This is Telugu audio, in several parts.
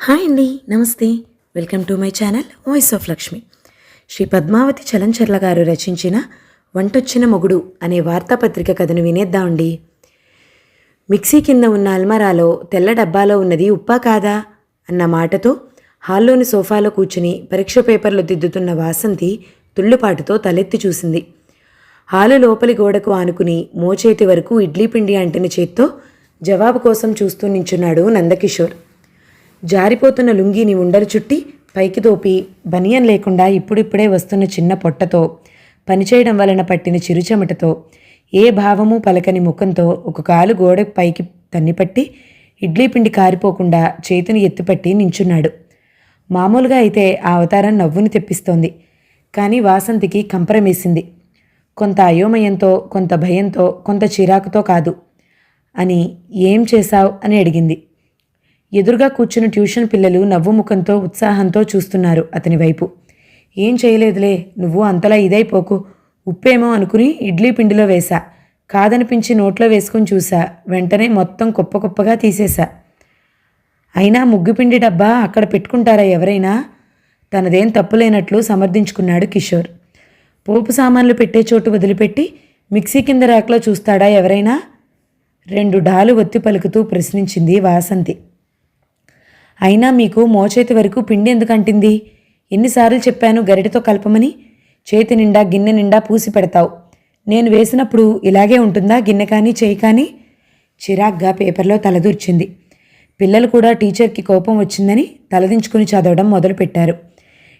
హాయ్ అండి, నమస్తే. Welcome to my channel voice of Lakshmi. Shri Padmavathi Chalamcharla garu రచించిన వంటొచ్చిన మొగుడు అనే వార్తాపత్రిక కథను వినేద్దామండి. మిక్సీ కింద ఉన్న అల్మరాలో తెల్ల డబ్బాలో ఉన్నది ఉప్పా కాదా అన్న మాటతో హాల్లోని సోఫాలో కూర్చుని పరీక్ష పేపర్లు దిద్దుతున్న వాసంతి తుళ్ళుపాటుతో తలెత్తి చూసింది. హాలు లోపలి గోడకు ఆనుకుని మోచేతి వరకు ఇడ్లీ పిండి అంటిన చేత్తో జవాబు కోసం చూస్తూ నించున్నాడు నందకిషోర్. జారిపోతున్న లుంగీని ఉండలు చుట్టి పైకి దోపి బనియన్ లేకుండా ఇప్పుడిప్పుడే వస్తున్న చిన్న పొట్టతో పనిచేయడం వలన పట్టిన చిరుచెమటతో ఏ భావము పలకని ముఖంతో ఒక కాలు గోడ పైకి తన్నిపట్టి ఇడ్లీ పిండి కారిపోకుండా చేతిని ఎత్తిపట్టి నించున్నాడు. మామూలుగా అయితే ఆ అవతారం నవ్వుని తెప్పిస్తోంది. కానీ వాసంతికి కంపరమేసింది. కొంత అయోమయంతో, కొంత భయంతో, కొంత చిరాకుతో. కాదు అని ఏం చేశావు అని అడిగింది. ఎదురుగా కూర్చున్న ట్యూషన్ పిల్లలు నవ్వు ముఖంతో ఉత్సాహంతో చూస్తున్నారు అతని వైపు. ఏం చేయలేదులే, నువ్వు అంతలా ఇదైపోకు. ఉప్పేమో అనుకుని ఇడ్లీ పిండిలో వేశా. కాదనిపించి నోట్లో వేసుకుని చూసా. వెంటనే మొత్తం కుప్ప కుప్పగా తీసేశా. అయినా ముగ్గుపిండి డబ్బా అక్కడ పెట్టుకుంటారా ఎవరైనా? తనదేం తప్పులేనట్లు సమర్థించుకున్నాడు కిషోర్. పోపు సామాన్లు పెట్టే చోటు వదిలిపెట్టి మిక్సీ కింద ర్యాక్లో చూస్తాడా ఎవరైనా? 2 డాలు ఒత్తి పలుకుతూ ప్రశ్నించింది వాసంతి. అయినా మీకు మోచేతి వరకు పిండి ఎందుకు అంటింది? ఎన్నిసార్లు చెప్పాను గరిటతో కలపమని? చేతి నిండా గిన్నె నిండా పూసి పెడతావు. నేను వేసినప్పుడు ఇలాగే ఉంటుందా గిన్నె కానీ చేయి కానీ? చిరాగ్గా పేపర్లో తలదూర్చింది. పిల్లలు కూడా టీచర్కి కోపం వచ్చిందని తలదించుకుని చదవడం మొదలుపెట్టారు.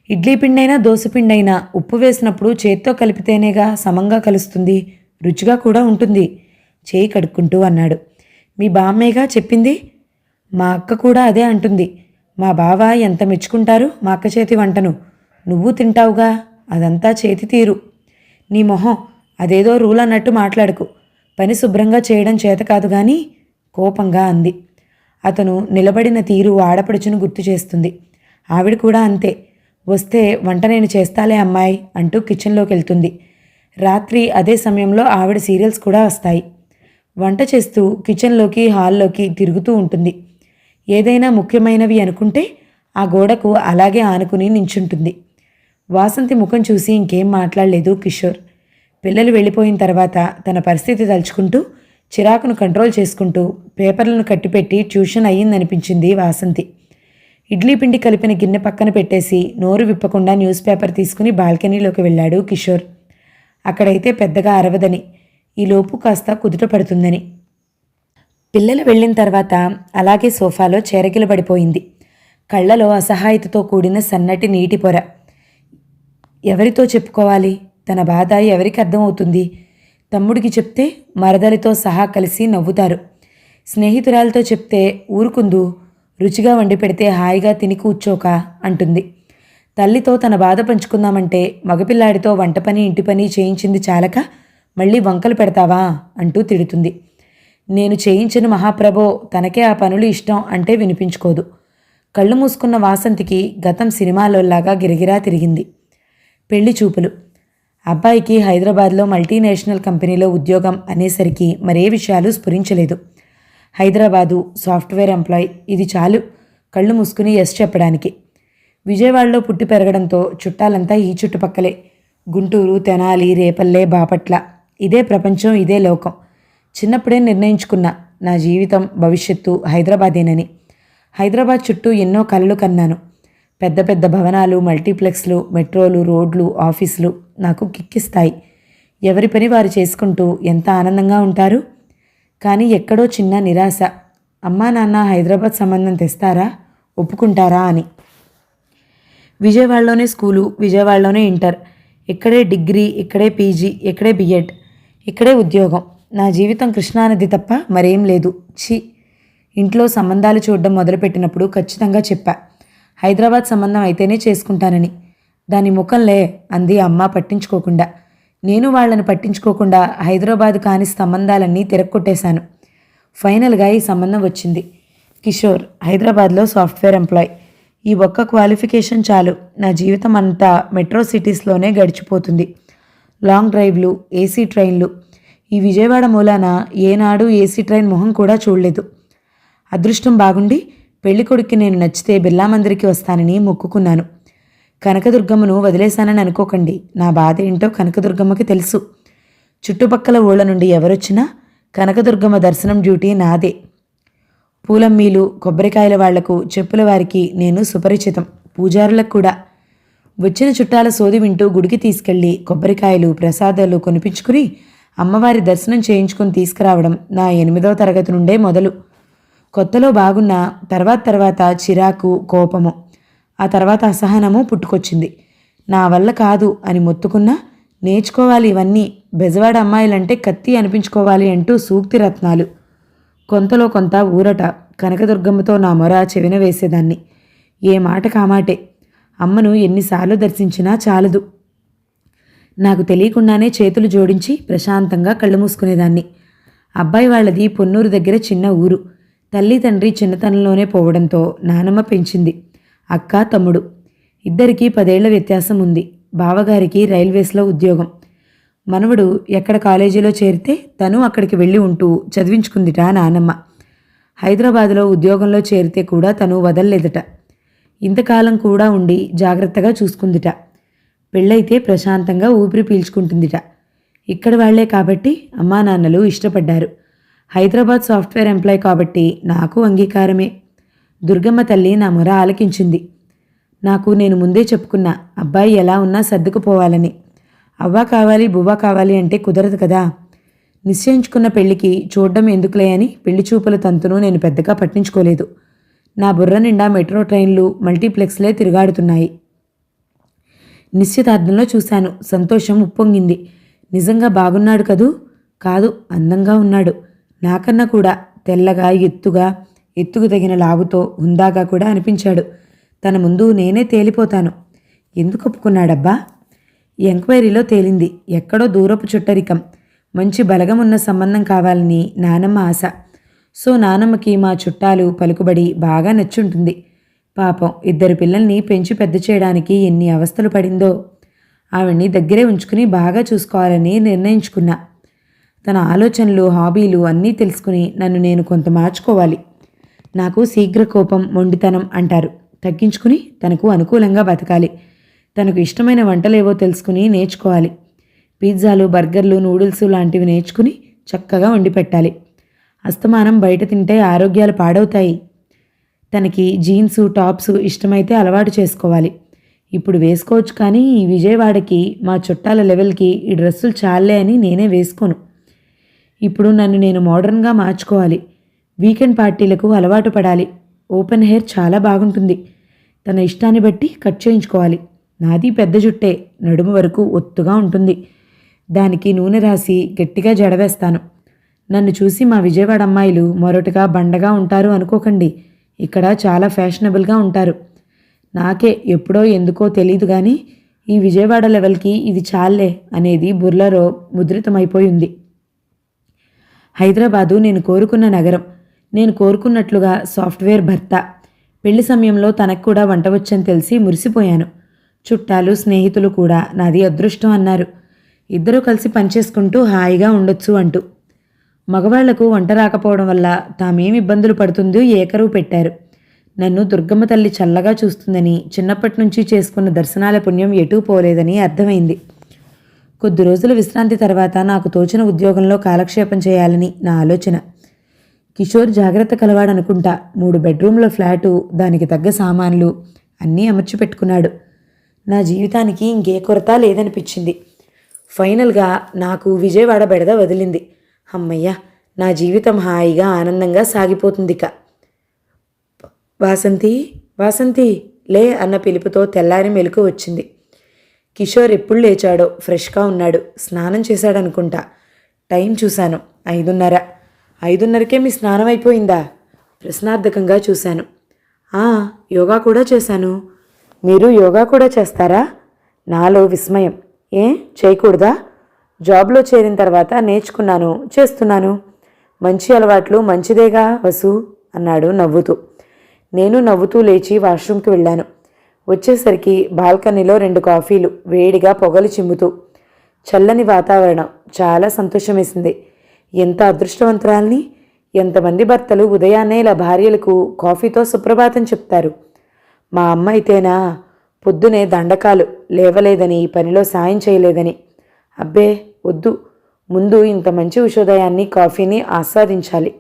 ఇడ్లీ పిండైనా దోసపిండైనా ఉప్పు వేసినప్పుడు చేత్తో కలిపితేనేగా సమంగా కలుస్తుంది, రుచిగా కూడా ఉంటుంది. చేయి కడుక్కుంటూ అన్నాడు. మీ బామ్మేగా చెప్పింది. మా అక్క కూడా అదే అంటుంది. మా బావ ఎంత మెచ్చుకుంటారు మా అక్క చేతి వంటను. నువ్వు తింటావుగా, అదంతా చేతి తీరు. నీ మొహం, అదేదో రూల్ అన్నట్టు మాట్లాడుకు. పని శుభ్రంగా చేయడం చేత కాదు కానీ కోపంగా అంది. అతను నిలబడిన తీరు ఆడపడుచును గుర్తు చేస్తుంది. ఆవిడ కూడా అంతే. వస్తే వంట నేను చేస్తాలే అమ్మాయి అంటూ కిచెన్లోకి వెళ్తుంది. రాత్రి అదే సమయంలో ఆవిడ సీరియల్స్ కూడా వస్తాయి. వంట చేస్తూ కిచెన్లోకి హాల్లోకి తిరుగుతూ ఉంటుంది. ఏదైనా ముఖ్యమైనవి అనుకుంటే ఆ గోడకు అలాగే ఆనుకుని నించుంటుంది. వాసంతి ముఖం చూసి ఇంకేం మాట్లాడలేదు కిషోర్. పిల్లలు వెళ్ళిపోయిన తర్వాత తన పరిస్థితి తలుచుకుంటూ చిరాకును కంట్రోల్ చేసుకుంటూ పేపర్లను కట్టిపెట్టి ట్యూషన్ అయ్యిందనిపించింది వాసంతి. ఇడ్లీ పిండి కలిపిన గిన్నె పక్కన పెట్టేసి నోరు విప్పకుండా న్యూస్ పేపర్ తీసుకుని బాల్కనీలోకి వెళ్ళాడు కిషోర్. అక్కడైతే పెద్దగా అరవదని, ఈలోపు కాస్త కుదుట పడుతుందని. పిల్లలు వెళ్ళిన తర్వాత అలాగే సోఫాలో చెరగిలబడిపోయింది. కళ్ళలో అసహాయతతో కూడిన సన్నటి నీటి పొర. ఎవరితో చెప్పుకోవాలి? తన బాధ ఎవరికి అర్థమవుతుంది? తమ్ముడికి చెప్తే మరదలితో సహా కలిసి నవ్వుతారు. స్నేహితురాలతో చెప్తే ఊరుకుందు, రుచిగా వండి పెడితే హాయిగా తిని కూర్చోక అంటుంది. తల్లితో తన బాధ పంచుకుందామంటే మగపిల్లాడితో వంట పని ఇంటి పని చేయించింది చాలక మళ్ళీ వంకలు పెడతావా అంటూ తిడుతుంది. నేను చేయించిన మహాప్రభో, తనకే ఆ పనులు ఇష్టం అంటే వినిపించుకోదు. కళ్ళు మూసుకున్న వాసంతికి గతం సినిమాలోలాగా గిరగిరా తిరిగింది. పెళ్లి చూపులు. అబ్బాయికి హైదరాబాద్లో మల్టీనేషనల్ కంపెనీలో ఉద్యోగం అనేసరికి మరే విషయాలు స్ఫురించలేదు. హైదరాబాదు, సాఫ్ట్వేర్ ఎంప్లాయ్, ఇది చాలు కళ్ళు మూసుకుని ఎస్ చెప్పడానికి. విజయవాడలో పుట్టి పెరగడంతో చుట్టాలంతా ఈ చుట్టుపక్కలే. గుంటూరు, తెనాలి, రేపల్లె, బాపట్ల. ఇదే ప్రపంచం, ఇదే లోకం. చిన్నప్పుడే నిర్ణయించుకున్నా నా జీవితం భవిష్యత్తు హైదరాబాదేనని. హైదరాబాద్ చుట్టూ ఎన్నో కలలు కన్నాను. పెద్ద పెద్ద భవనాలు, మల్టీప్లెక్స్లు, మెట్రోలు, రోడ్లు, ఆఫీసులు నాకు కిక్కిస్తాయి. ఎవరి పని వారు చేసుకుంటూ ఎంత ఆనందంగా ఉంటారు. కానీ ఎక్కడో చిన్న నిరాశ. అమ్మా నాన్న హైదరాబాద్ సంబంధం తెస్తారా, ఒప్పుకుంటారా అని. విజయవాడలోనే స్కూలు, విజయవాడలోనే ఇంటర్, ఇక్కడే డిగ్రీ, ఇక్కడే పీజీ, ఇక్కడే బిఎడ్, ఇక్కడే ఉద్యోగం. నా జీవితం కృష్ణానది తప్ప మరేం లేదు. ఛీ. ఇంట్లో సంబంధాలు చూడడం మొదలుపెట్టినప్పుడు ఖచ్చితంగా చెప్పా, హైదరాబాద్ సంబంధం అయితేనే చేసుకుంటానని. దాని ముఖంలే అంది అమ్మ పట్టించుకోకుండా. నేను వాళ్ళని పట్టించుకోకుండా హైదరాబాద్ కాని సంబంధాలన్నీ తిరక్కొట్టేశాను. ఫైనల్గా ఈ సంబంధం వచ్చింది. కిషోర్ హైదరాబాద్లో సాఫ్ట్వేర్ ఎంప్లాయ్. ఈ ఒక్క క్వాలిఫికేషన్ చాలు, నా జీవితం అంతా మెట్రో సిటీస్లోనే గడిచిపోతుంది. లాంగ్ డ్రైవ్లు, ఏసీ ట్రైన్లు. ఈ విజయవాడ మూలాన ఏనాడు ఏసీ ట్రైన్ మొహం కూడా చూడలేదు. అదృష్టం బాగుండి పెళ్ళికొడుక్కి నేను నచ్చితే బిర్లామందిరికి వస్తానని మొక్కుకున్నాను. కనకదుర్గమ్మను వదిలేశానని అనుకోకండి. నా బాధ ఏంటో కనకదుర్గమ్మకి తెలుసు. చుట్టుపక్కల ఊళ్ళ నుండి ఎవరొచ్చినా కనకదుర్గమ్మ దర్శనం డ్యూటీ నాదే. పూలమ్మీలు, కొబ్బరికాయల వాళ్లకు, చెప్పుల వారికి నేను సుపరిచితం. పూజారులకు కూడా. వచ్చిన చుట్టాల సోది వింటూ గుడికి తీసుకెళ్లి కొబ్బరికాయలు, ప్రసాదాలు కొనిపించుకుని అమ్మవారి దర్శనం చేయించుకుని తీసుకురావడం నా 8వ తరగతి నుండే మొదలు. కొత్తలో బాగున్న తర్వాత చిరాకు, కోపము, ఆ తర్వాత అసహనము పుట్టుకొచ్చింది. నా వల్ల కాదు అని మొత్తుకున్నా నేర్చుకోవాలి ఇవన్నీ. బెజవాడ అమ్మాయిలంటే కత్తి అనిపించుకోవాలి అంటూ సూక్తి రత్నాలు. కొంతలో కొంత ఊరట. కనకదుర్గమ్మతో నా మొర చెవిన వేసేదాన్ని. ఏ మాట కామాటే. అమ్మను ఎన్నిసార్లు దర్శించినా చాలదు. నాకు తెలియకుండానే చేతులు జోడించి ప్రశాంతంగా కళ్ళు మూసుకునేదాన్ని. అబ్బాయి వాళ్ళది పొన్నూరు దగ్గర చిన్న ఊరు. తల్లి తండ్రి చిన్నతనంలోనే పోవడంతో నానమ్మ పెంచింది. అక్క, తమ్ముడు ఇద్దరికీ 10 ఏళ్ల వ్యత్యాసం ఉంది. బావగారికి రైల్వేస్లో ఉద్యోగం. మనవడు ఎక్కడ కాలేజీలో చేరితే తను అక్కడికి వెళ్ళి ఉంటూ చదివించుకుందిట నానమ్మ. హైదరాబాదులో ఉద్యోగంలో చేరితే కూడా తను వదల్లేదట. ఇంతకాలం కూడా ఉండి జాగ్రత్తగా చూసుకుందిట. పెళ్ళైతే ప్రశాంతంగా ఊపిరి పీల్చుకుంటుందిట. ఇక్కడ వాళ్లే కాబట్టి అమ్మా నాన్నలు ఇష్టపడ్డారు. హైదరాబాద్ సాఫ్ట్వేర్ ఎంప్లాయ్ కాబట్టి నాకు అంగీకారమే. దుర్గమ్మ తల్లి నా మొర ఆలకించింది. నాకు నేను ముందే చెప్పుకున్నా, అబ్బాయి ఎలా ఉన్నా సర్దుకుపోవాలని. అవ్వ కావాలి, బువ్వ కావాలి అంటే కుదరదు కదా. నిశ్చయించుకున్న పెళ్లికి చూడ్డం ఎందుకులే అని పెళ్లి చూపుల తంతును నేను పెద్దగా పట్టించుకోలేదు. నా బుర్ర నిండా మెట్రో ట్రైన్లు, మల్టీప్లెక్స్లే తిరుగాడుతున్నాయి. నిశ్చితార్థంలో చూశాను. సంతోషం ఉప్పొంగింది. నిజంగా బాగున్నాడు కదూ? కాదు, అందంగా ఉన్నాడు. నాకన్నా కూడా తెల్లగా, ఎత్తుకు తగిన లావుతో హుందాగా కూడా అనిపించాడు. తన ముందు నేనే తేలిపోతాను. ఎందుకు ఒప్పుకున్నాడబ్బా? ఎంక్వైరీలో తేలింది. ఎక్కడో దూరపు చుట్టరికం, మంచి బలగమున్న సంబంధం కావాలని నానమ్మ ఆశ. సో నానమ్మకి మా చుట్టాలు, పలుకుబడి బాగా నచ్చుంటుంది. పాపం 2 పిల్లల్ని పెంచి పెద్ద చేయడానికి ఎన్ని అవస్థలు పడిందో. ఆవిడ్ని దగ్గరే ఉంచుకుని బాగా చూసుకోవాలని నిర్ణయించుకున్నా. తన ఆలోచనలు, హాబీలు అన్నీ తెలుసుకుని నన్ను నేను కొంత మార్చుకోవాలి. నాకు శీఘ్ర కోపం, మొండితనం అంటారు. తగ్గించుకుని తనకు అనుకూలంగా బతకాలి. తనకు ఇష్టమైన వంటలేవో తెలుసుకుని నేర్చుకోవాలి. పిజ్జాలు, బర్గర్లు, నూడిల్స్ లాంటివి నేర్చుకుని చక్కగా వండి పెట్టాలి. అస్తమానం బయట తింటే ఆరోగ్యాలు పాడవుతాయి. తనకి జీన్సు, టాప్స్ ఇష్టమైతే అలవాటు చేసుకోవాలి. ఇప్పుడు వేసుకోవచ్చు, కానీ ఈ విజయవాడకి, మా చుట్టాల లెవెల్కి ఈ డ్రెస్సులు చాలే అని నేనే వేసుకోను. ఇప్పుడు నన్ను నేను మోడర్న్గా మార్చుకోవాలి. వీకెండ్ పార్టీలకు అలవాటు పడాలి. ఓపెన్ హెయిర్ చాలా బాగుంటుంది. తన ఇష్టాన్ని బట్టి కట్ చేయించుకోవాలి. నాది పెద్ద జుట్టే, నడుము వరకు ఒత్తుగా ఉంటుంది. దానికి నూనె రాసి గట్టిగా జడవేస్తాను. నన్ను చూసి మా విజయవాడ అమ్మాయిలు మొరటుగా, బండగా ఉంటారు అనుకోకండి. ఇక్కడ చాలా ఫ్యాషనబుల్గా ఉంటారు. నాకే ఎప్పుడో ఎందుకో తెలీదు కానీ ఈ విజయవాడ లెవెల్కి ఇది చాలే అనేది బుర్రలో ముద్రితమైపోయింది. హైదరాబాదు నేను కోరుకున్న నగరం. నేను కోరుకున్నట్లుగా సాఫ్ట్వేర్ భర్త. పెళ్లి సమయంలో తనకు కూడా వంట వచ్చని తెలిసి మురిసిపోయాను. చుట్టాలు, స్నేహితులు కూడా నాది అదృష్టం అన్నారు. ఇద్దరూ కలిసి పనిచేసుకుంటూ హాయిగా ఉండొచ్చు అంటూ. మగవాళ్లకు వంట రాకపోవడం వల్ల తామేమి ఇబ్బందులు పడుతుందో ఏకరువు పెట్టారు. నన్ను దుర్గమ్మ తల్లి చల్లగా చూస్తుందని, చిన్నప్పటి నుంచి చేసుకున్న దర్శనాల పుణ్యం ఎటూ పోలేదని అర్థమైంది. కొద్ది రోజుల విశ్రాంతి తర్వాత నాకు తోచిన ఉద్యోగంలో కాలక్షేపం చేయాలని నా ఆలోచన. కిషోర్ జాగ్రత్త కలవాడనుకుంటా. 3 బెడ్రూమ్ల ఫ్లాటు, దానికి తగ్గ సామాన్లు అన్నీ అమర్చి పెట్టుకున్నాడు. నా జీవితానికి ఇంకే కొరత లేదనిపించింది. ఫైనల్గా నాకు విజయవాడ బెడద వదిలింది. అమ్మయ్య, నా జీవితం హాయిగా, ఆనందంగా సాగిపోతుందిక. వాసంతి లే అన్న పిలుపుతో తెల్లారి మెలకు వచ్చింది. కిషోర్ ఎప్పుడు లేచాడో. ఫ్రెష్గా ఉన్నాడు. స్నానం చేశాడనుకుంటా. టైం చూశాను. 5:30. 5:30కే మీ స్నానం అయిపోయిందా? ప్రశ్నార్థకంగా చూశాను. యోగా కూడా చేశాను. మీరు యోగా కూడా చేస్తారా? నాలో విస్మయం. చేయకూడదా? జాబ్లో చేరిన తర్వాత నేర్చుకున్నాను, చేస్తున్నాను. మంచి అలవాట్లు మంచిదేగా వసు అన్నాడు నవ్వుతూ. నేను నవ్వుతూ లేచి వాష్రూమ్కి వెళ్ళాను. వచ్చేసరికి బాల్కనీలో 2 కాఫీలు వేడిగా పొగలు చిమ్ముతూ. చల్లని వాతావరణం. చాలా సంతోషం వేసింది. ఎంత అదృష్టవంతురాల్ని! ఎంతమంది భర్తలు ఉదయాన్నే ఇలా భార్యలకు కాఫీతో సుప్రభాతం చెప్తారు. మా అమ్మ అయితేనా పొద్దునే దండకాలు లేవలేదని, పనిలో సాయం చేయలేదని. అబ్బే వద్దు, ముందు ఇంత మంచి ఉషోదయాన్ని కాఫీని ఆస్వాదించాలి.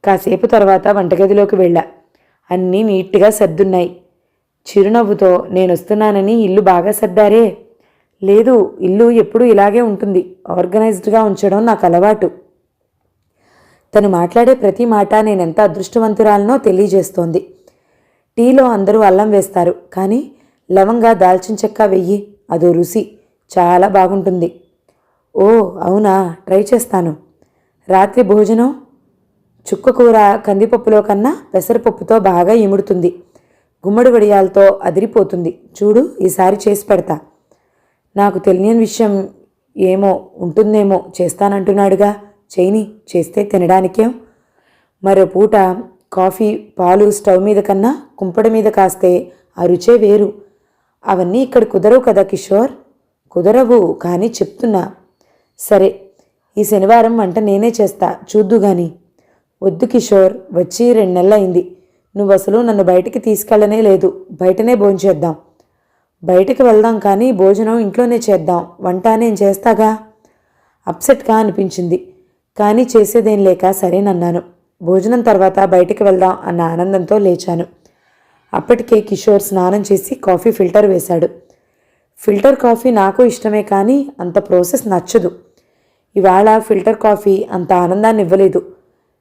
కాసేపు తర్వాత వంటగదిలోకి వెళ్ళా. అన్నీ నీట్గా సర్దున్నాయి. చిరునవ్వుతో నేనొస్తున్నానని ఇల్లు బాగా సర్దారే. లేదు, ఇల్లు ఎప్పుడూ ఇలాగే ఉంటుంది. ఆర్గనైజ్డ్గా ఉంచడం నాకు అలవాటు. తను మాట్లాడే ప్రతి మాట నేనెంత అదృష్టవంతురాలనో తెలియజేస్తోంది. టీలో అందరూ అల్లం వేస్తారు, కానీ లవంగా దాల్చిన చెక్క వెయ్యి, అదో రుచి, చాలా బాగుంటుంది. ఓ అవునా, ట్రై చేస్తాను. రాత్రి భోజనం చుక్క కూర కందిపప్పులో కన్నా పెసరపప్పుతో బాగా ఇముడుతుంది. గుమ్మడి వడియాలతో అదిరిపోతుంది. చూడు, ఈసారి చేసి పెడతా. నాకు తెలియని విషయం ఏమో ఉంటుందేమో, చేస్తానంటున్నాడుగా, చేయని, చేస్తే తినడానికేం. మరో పూట కాఫీ పాలు స్టవ్ మీద కన్నా కుంపడి మీద కాస్తే ఆ రుచే వేరు. అవన్నీ ఇక్కడ కుదరవు కదా కిషోర్. కుదరవు, కానీ చెప్తున్నా. సరే, ఈ శనివారం వంట నేనే చేస్తా, చూద్దు గాని. వద్దు కిషోర్, వచ్చి 2 నెలలైంది. నువ్వు అసలు నన్ను బయటికి తీసుకెళ్ళనే లేదు. బయటనే భోంచేద్దాం. బయటికి వెళ్దాం, కానీ భోజనం ఇంట్లోనే చేద్దాం. వంట నేను చేస్తాగా. అప్సెట్గా అనిపించింది, కానీ చేసేదేం లేక సరేనన్నాను. భోజనం తర్వాత బయటికి వెళ్దాం అన్న ఆనందంతో లేచాను. అప్పటికే కిషోర్ స్నానం చేసి కాఫీ ఫిల్టర్ వేశాడు. ఫిల్టర్ కాఫీ నాకు ఇష్టమే, కానీ అంత ప్రాసెస్ నచ్చదు. ఇవాళ ఫిల్టర్ కాఫీ అంత ఆనందాన్ని ఇవ్వలేదు.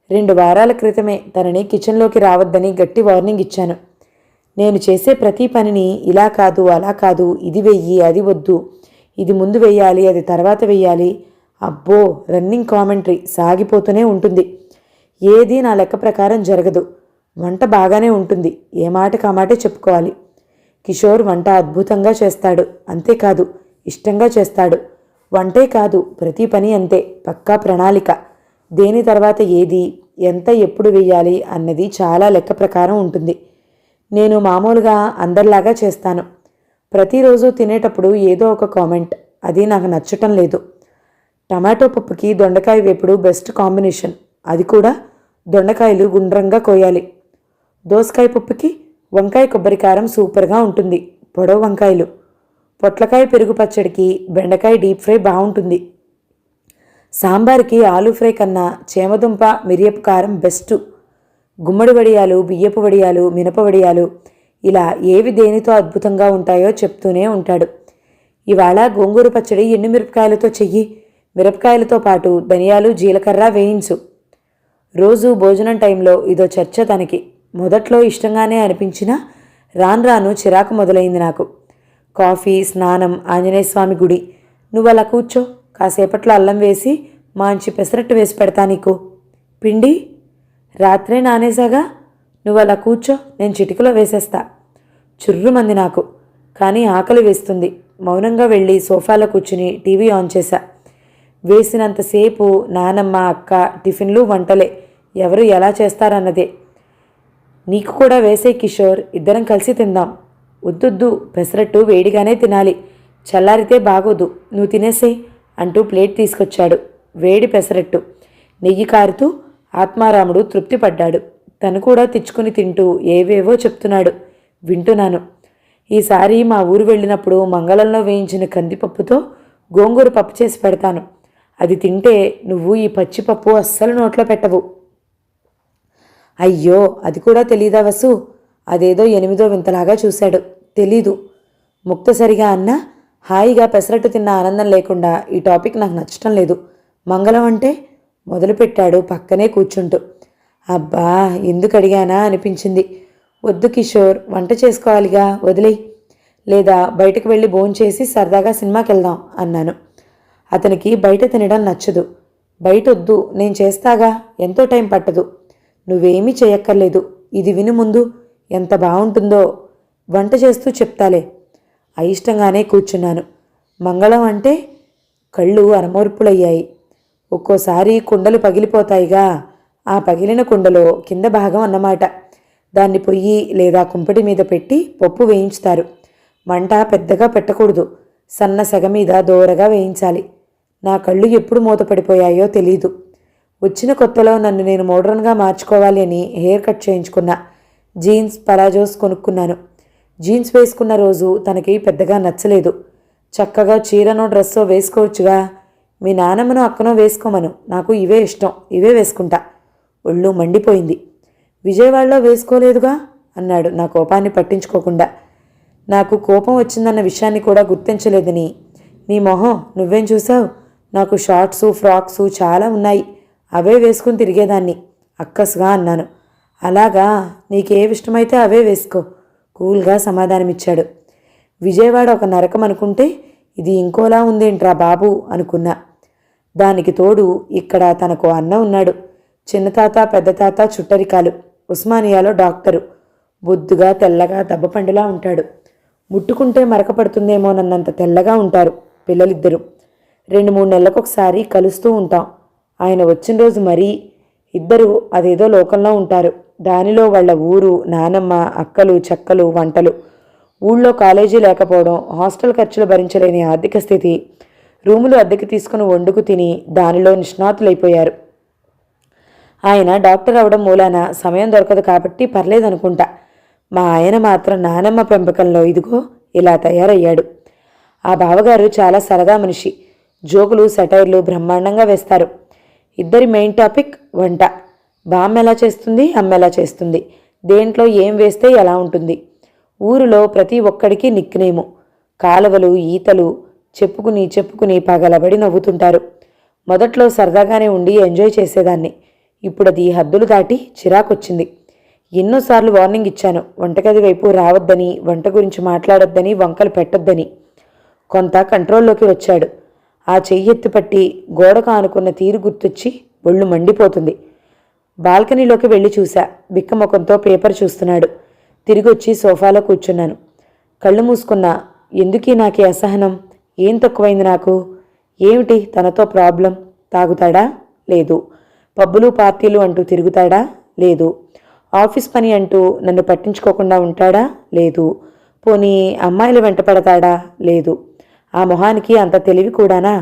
2 వారాల క్రితమే తనని కిచెన్లోకి రావద్దని గట్టి వార్నింగ్ ఇచ్చాను. నేను చేసే ప్రతి పనిని ఇలా కాదు, అలా కాదు, ఇది వెయ్యి, అది వద్దు, ఇది ముందు వెయ్యాలి, అది తర్వాత వెయ్యాలి. అబ్బో, రన్నింగ్ కామెంటరీ సాగిపోతూనే ఉంటుంది. ఏది నా లెక్క ప్రకారం జరగదు. వంట బాగానే ఉంటుంది, ఏ మాటకు ఆ మాటే చెప్పుకోవాలి. కిషోర్ వంట అద్భుతంగా చేస్తాడు. అంతేకాదు, ఇష్టంగా చేస్తాడు. వంటే కాదు, ప్రతి పని అంతే, పక్కా ప్రణాళిక. దేని తర్వాత ఏది, ఎంత, ఎప్పుడు వెయ్యాలి అన్నది చాలా లెక్క ప్రకారం ఉంటుంది. నేను మామూలుగా అందరిలాగా చేస్తాను. ప్రతిరోజు తినేటప్పుడు ఏదో ఒక కామెంట్, అది నాకు నచ్చటం లేదు. టమాటో పప్పుకి దొండకాయ వేపుడు బెస్ట్ కాంబినేషన్, అది కూడా దొండకాయలు గుండ్రంగా కోయాలి. దోసకాయ పప్పుకి వంకాయ కొబ్బరికారం సూపర్గా ఉంటుంది, పొడవు వంకాయలు. పొట్లకాయ పెరుగు పచ్చడికి బెండకాయ డీప్ ఫ్రై బాగుంటుంది. సాంబార్కి ఆలూ ఫ్రై కన్నా చేమదుంప మిరియపు కారం బెస్టు. గుమ్మడి వడియాలు, బియ్యపు వడియాలు, మినప వడియాలు, ఇలా ఏవి దేనితో అద్భుతంగా ఉంటాయో చెప్తూనే ఉంటాడు. ఇవాళ గోంగూర పచ్చడి ఎండుమిరపకాయలతో చెయ్యి, మిరపకాయలతో పాటు ధనియాలు, జీలకర్ర వేయించు. రోజు భోజనం టైంలో ఇదో చర్చ తనకి. మొదట్లో ఇష్టంగానే అనిపించినా రాను రాను చిరాకు మొదలైంది నాకు. కాఫీ, స్నానం, ఆంజనేయ స్వామి గుడి. నువ్వు అలా కూర్చో, కాసేపట్లో అల్లం వేసి మంచి పెసరట్టు వేసి పెడతా నీకు. పిండి రాత్రే నానేసాగా. నువ్వు అలా కూర్చో, నేను చిటికలో వేసేస్తా. చుర్రుమంది నాకు, కానీ ఆకలి వేస్తుంది. మౌనంగా వెళ్ళి సోఫాలో కూర్చుని టీవీ ఆన్ చేశా. వేసినంతసేపు నానమ్మ, అక్క, టిఫిన్లు, వంటలే. ఎవరు ఎలా చేస్తారన్నదే. నీకు కూడా వేసే కిషోర్, ఇద్దరం కలిసి తిందాం. వద్దొద్దు, పెసరట్టు వేడిగానే తినాలి, చల్లారితే బాగోదు, నువ్వు తినేసేయ్ అంటూ ప్లేట్ తీసుకొచ్చాడు. వేడి పెసరట్టు. నెయ్యి కారుతూ ఆత్మారాముడు తృప్తి పడ్డాడు. తను కూడా తెచ్చుకుని తింటూ ఏవేవో చెప్తున్నాడు. వింటున్నాను. ఈసారి మా ఊరు వెళ్ళినప్పుడు మంగళంలో వేయించిన కందిపప్పుతో గోంగూర పప్పు చేసి పెడతాను. అది తింటే నువ్వు ఈ పచ్చిపప్పు అస్సలు నోట్లో పెట్టవు. అయ్యో, అది కూడా తెలీదా వసు? అదేదో 8వ వింతలాగా చూశాడు. తెలీదు. ముక్తసరిగా అన్నా హాయిగా పెసరట్టు తిన్న ఆనందం లేకుండా ఈ టాపిక్ నాకు నచ్చటం లేదు. మంగళం అంటే మొదలుపెట్టాడు పక్కనే కూర్చుంటూ. అబ్బా, ఎందుకు అడిగానా అనిపించింది. వద్దు కిషోర్, వంట చేసుకోవాలిగా, వదిలేయి. లేదా బయటకు వెళ్ళి భోంచేసి సరదాగా సినిమాకి వెళ్దాం అన్నాను. అతనికి బయట తినడం నచ్చదు. బయటొద్దు, నేను చేస్తాగా, ఎంతో టైం పట్టదు. నువ్వేమీ చేయక్కర్లేదు, ఇది విను ముందు, ఎంత బాగుంటుందో. వంట చేస్తూ చెప్తాలే. అయిష్టంగానే కూర్చున్నాను. మంగళం అంటే కళ్ళు అరమోర్పులయ్యాయి. ఒక్కోసారి కుండలు పగిలిపోతాయిగా, ఆ పగిలిన కుండలో కింద భాగం అన్నమాట. దాన్ని పొయ్యి లేదా కుంపటి మీద పెట్టి పప్పు వేయించుతారు. మంట పెద్దగా పెట్టకూడదు, సన్న సెగ మీద దోరగా వేయించాలి. నా కళ్ళు ఎప్పుడు మూతపడిపోయాయో తెలీదు. వచ్చిన కొత్తలో నన్ను నేను మోడ్రన్గా మార్చుకోవాలి అని హెయిర్ కట్ చేయించుకున్నా. జీన్స్ పలాజోస్ కొనుక్కున్నాను. జీన్స్ వేసుకున్న రోజు తనకి పెద్దగా నచ్చలేదు. చక్కగా చీరనో డ్రెస్సో వేసుకోవచ్చుగా, మీ నానమ్మనో అక్కనో వేసుకోమను, నాకు ఇవే ఇష్టం, ఇవే వేసుకుంటా. ఒళ్ళు మండిపోయింది. విజయవాడలో వేసుకోలేదుగా అన్నాడు నా కోపాన్ని పట్టించుకోకుండా. నాకు కోపం వచ్చిందన్న విషయాన్ని కూడా గుర్తించలేదని, నీ మొహం నువ్వేం చూసావు, నాకు షార్ట్సు ఫ్రాక్సు చాలా ఉన్నాయి, అవే వేసుకుని తిరిగేదాన్ని అక్కసుగా అన్నాను. అలాగా, నీకేవిష్టమైతే అవే వేసుకో, కూల్గా సమాధానమిచ్చాడు. విజయవాడ ఒక నరకం అనుకుంటే ఇది ఇంకోలా ఉందేంట్రా బాబు అనుకున్నా. దానికి తోడు ఇక్కడ తనకు అన్న ఉన్నాడు. చిన్నతాత పెద్దతాత చుట్టరికాలు, ఉస్మానియాలో డాక్టరు. బొద్దుగా తెల్లగా దబ్బపండులా ఉంటాడు. ముట్టుకుంటే మరకపడుతుందేమోనన్నంత తెల్లగా ఉంటారు పిల్లలిద్దరూ. 2-3 నెలలకొకసారి కలుస్తూ ఉంటాం. ఆయన వచ్చిన రోజు మరీ ఇద్దరు అదేదో లోకంలో ఉంటారు. దానిలో వాళ్ళ ఊరు, నానమ్మ, అక్కలు చెక్కలు, వంటలు. ఊళ్ళో కాలేజీ లేకపోవడం, హాస్టల్ ఖర్చులు భరించలేని ఆర్థిక స్థితి, రూములు అద్దెకి తీసుకుని వండుకు తిని దానిలో నిష్ణాతులైపోయారు. ఆయన డాక్టర్ అవడం మూలాన సమయం దొరకదు కాబట్టి పర్లేదనుకుంటా. మా ఆయన మాత్రం నానమ్మ పెంపకంలో ఇదిగో ఇలా తయారయ్యాడు. ఆ బావగారు చాలా సరదా మనిషి. జోకులు సెటైర్లు బ్రహ్మాండంగా వేస్తారు. ఇద్దరి మెయిన్ టాపిక్ వంట. బామ్మ ఎలా చేస్తుంది, అమ్మ ఎలా చేస్తుంది, దేంట్లో ఏం వేస్తే ఎలా ఉంటుంది. ఊరిలో ప్రతి ఒక్కడికి నిక్నేము. కాలువలు ఈతలు చెప్పుకుని పగలబడి నవ్వుతుంటారు. మొదట్లో సరదాగానే ఉండి ఎంజాయ్ చేసేదాన్ని. ఇప్పుడు అది హద్దులు దాటి చిరాకొచ్చింది. ఎన్నోసార్లు వార్నింగ్ ఇచ్చాను, వంటగది వైపు రావద్దని, వంట గురించి మాట్లాడొద్దని, వంకలు పెట్టొద్దని. కొంత కంట్రోల్లోకి వచ్చాడు. ఆ చెయ్యెత్తి పట్టి గోడకు ఆనుకున్న తీరు గుర్తొచ్చి ఒళ్ళు మండిపోతుంది. బాల్కనీలోకి వెళ్ళి చూశా. బిక్కముఖంతో పేపర్ చూస్తున్నాడు. తిరిగొచ్చి సోఫాలో కూర్చున్నాను. కళ్ళు మూసుకున్నా. ఎందుకీ నాకే అసహనం? ఏం తక్కువైంది నాకు? ఏమిటి తనతో ప్రాబ్లం? తాగుతాడా? లేదు. పబ్బులు పార్టీలు అంటూ తిరుగుతాడా? లేదు. ఆఫీస్ పని అంటూ నన్ను పట్టించుకోకుండా ఉంటాడా? లేదు. పోనీ అమ్మాయిలు వెంట పడతాడా? లేదు. ఆ మొహానికి అంత తెలివి కూడానా?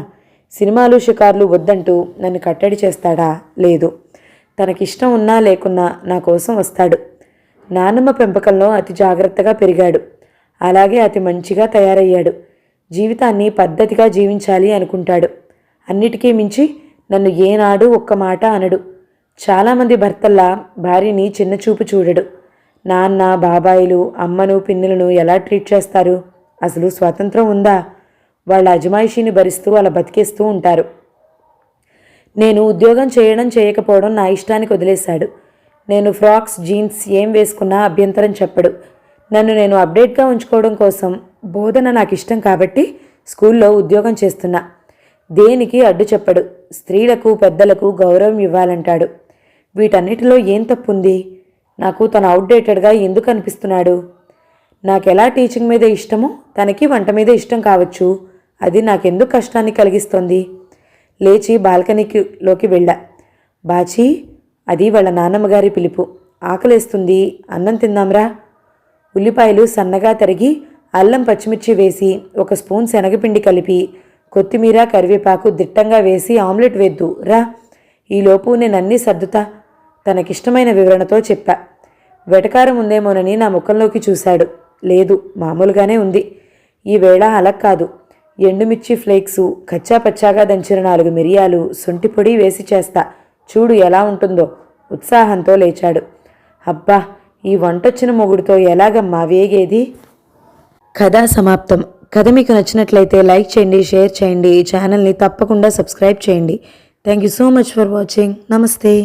సినిమాలు షికార్లు వద్దంటూ నన్ను కట్టడి చేస్తాడా? లేదు. తనకిష్టం ఉన్నా లేకున్నా నా కోసం వస్తాడు. నానమ్మ పెంపకంలో అతి జాగ్రత్తగా పెరిగాడు. అలాగే అతి మంచిగా తయారయ్యాడు. జీవితాన్ని పద్ధతిగా జీవించాలి అనుకుంటాడు. అన్నిటికీ మించి నన్ను ఏనాడు ఒక్క మాట అనడు. చాలామంది భర్తల్లా భార్యని చిన్నచూపు చూడడు. నాన్న, బాబాయిలు, అమ్మను, పిన్నులను ఎలా ట్రీట్ చేస్తారు? అసలు స్వాతంత్రం ఉందా? వాళ్ళ అజమాయిషీని భరిస్తూ అలా బతికేస్తూ ఉంటారు. నేను ఉద్యోగం చేయడం చేయకపోవడం నా ఇష్టానికి వదిలేశాడు. నేను ఫ్రాక్స్ జీన్స్ ఏం వేసుకున్నా అభ్యంతరం చెప్పడు. నన్ను నేను అప్డేట్గా ఉంచుకోవడం కోసం బోధన నాకు ఇష్టం కాబట్టి స్కూల్లో ఉద్యోగం చేస్తున్నా. దేనికి అడ్డు చెప్పడు. స్త్రీలకు పెద్దలకు గౌరవం ఇవ్వాలంటాడు. వీటన్నిటిలో ఏం తప్పుంది? నాకు తను అవుట్డేటెడ్గా ఎందుకు అనిపిస్తున్నాడు? నాకెలా టీచింగ్ మీద ఇష్టమో తనకి వంట మీద ఇష్టం కావచ్చు. అది నాకెందుకు కష్టాన్ని కలిగిస్తోంది? లేచి బాల్కనీలోకి వెళ్ళా. బాచీ, అది వాళ్ళ నాన్నమ్మగారి పిలుపు. ఆకలేస్తుంది, అన్నం తిందాంరా. ఉల్లిపాయలు సన్నగా తరిగి అల్లం పచ్చిమిర్చి వేసి 1 స్పూన్ శనగపిండి కలిపి కొత్తిమీర కరివేపాకు దిట్టంగా వేసి ఆమ్లెట్ వేద్దు రా. ఈలోపు నేనన్నీ సర్దుతా, తనకిష్టమైన వివరణతో చెప్పా. వెటకారం ఉందేమోనని నా ముఖంలోకి చూశాడు. లేదు, మామూలుగానే ఉంది. ఈవేళ అలా కాదు. ఎండుమిర్చి ఫ్లేక్సు, కచ్చాపచ్చాగా దంచిన 4 మిరియాలు, శొంఠి పొడి వేసి చేస్తా, చూడు ఎలా ఉంటుందో. ఉత్సాహంతో లేచాడు. అబ్బా, ఈ వంటొచ్చిన మొగుడుతో ఎలాగమ్మా వేగేది? కథ సమాప్తం. కథ మీకు నచ్చినట్లయితే లైక్ చేయండి, షేర్ చేయండి. ఈ ఛానల్ని తప్పకుండా సబ్స్క్రైబ్ చేయండి. Thank you so much for watching. నమస్తే.